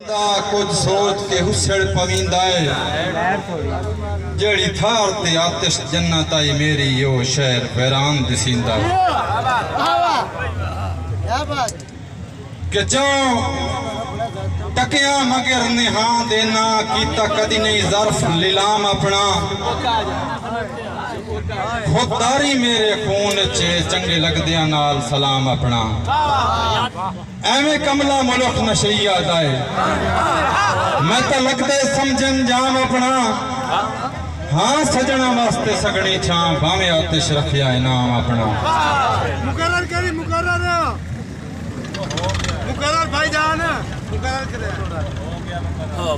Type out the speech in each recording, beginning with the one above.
कुछ सोच के हुसड़ पवींदा है जड़ी थार ते आतिश जन्नत आई मेरी यो शहर बैरान दिसींदा के जाओ टकिया मगर निहा देना कीता कदी नहीं ज़र्फ लीलाम अपना खुददारी मेरे खून चे चंगे लगदिया नाल सलाम अपना एवें कमला मुल्क नशैया दाए मैं तो लगदे समझन जाम अपना हाँ सजना वास्ते सगनी छां भावे आतिश रखिया इनाम अपना मुकर्रर करी मुकर्रर भाईजान मुकर्रर करे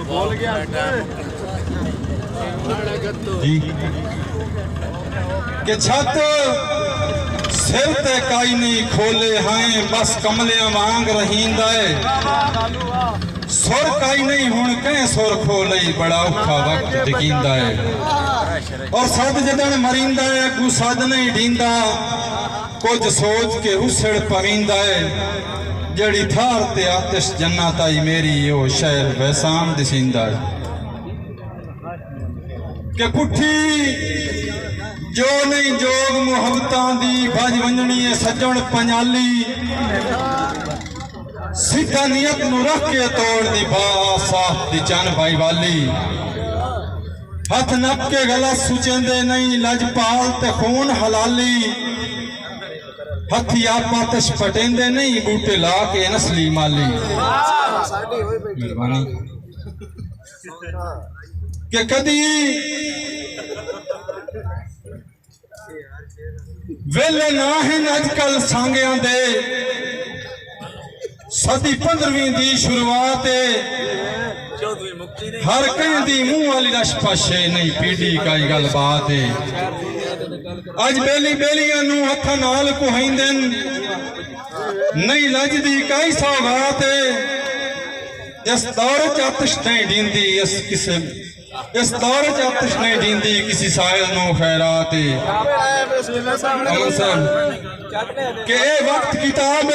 बोल गया जी के छत सिर ते काई नहीं खोले हैं बस कमले वांग रहींदा है सुर काई नहीं हुण कह सुर खोले बड़ा औखा वक्त दिखींदा है और सद जदन मरींदा है कु सद नहीं डींदा कुछ सोच के हुसड़ पवींदा है जड़ी थार ते आतिश जन्नत आई मेरी यो शहर वैसाम दिसींदा है के पुठी जो नहीं जोग मुहब्बतां दी भज वंजनी है सजण पंजाली सीधा नियत नु रख के तोड़ दी बा साथ दी चन भाई वाली हथ नप के गला सुचेंदे नहीं लजपाल ते खून हलाली हथी आप आतिश पटेंदे नहीं बूटे ला के नस्ली माली मेहरबानी के कदी वेले ना है अजकल सांगिया दे सदी 15वीं दी शुरुआत हर कहीं दी मुंह वाली रश पशे नहीं पीढ़ी का गल बात है अज बेली बेलियां नू हथा नाल कुहाइंदन नहीं लजदी कई सौगात है इस दौर च आतिश नहीं दींदी इस दौर च आतिश नहीं दींदी किसी साहिल नू खैरात अमन साहब के वक्त किताब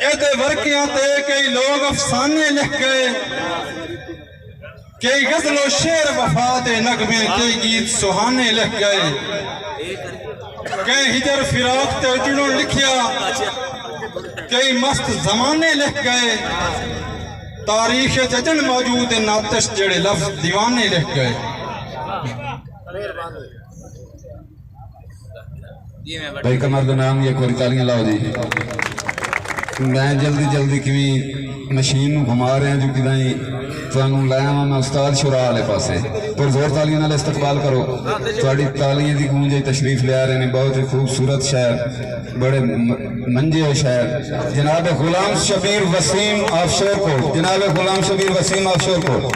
ए वर्कियां ते कई लोग अफसाने लिख गए कई गजलो शेर वफा दे नगमे कई गीत सुहाने लिख गए कई हिजर फिराक ते जुड़ों लिखिया कई मस्त जमाने लिख गए तारीख जजन मौजूद नातिश जड़े लफ्ज दीवाने लिख गए भाई कमर का नाम ये कोई तालियां लाओ जी मैं जल्दी जल्दी किवी मशीन घुमा रहे हैं जो कि तुहानू लाया मैं उस्ताद शुरा वाले पासे पर जोर तालियां नाल इस्तकबाल करो थोड़ी तालियां दी गूंज तशरीफ ले आ रहे हैं बहुत ही खूबसूरत शहर बड़े मंजे शहर जनाब गुलाम शबीर वसीम ऑफशोर कोर्ट जनाब गुलाम शबीर वसीम ऑफशोर कोर्ट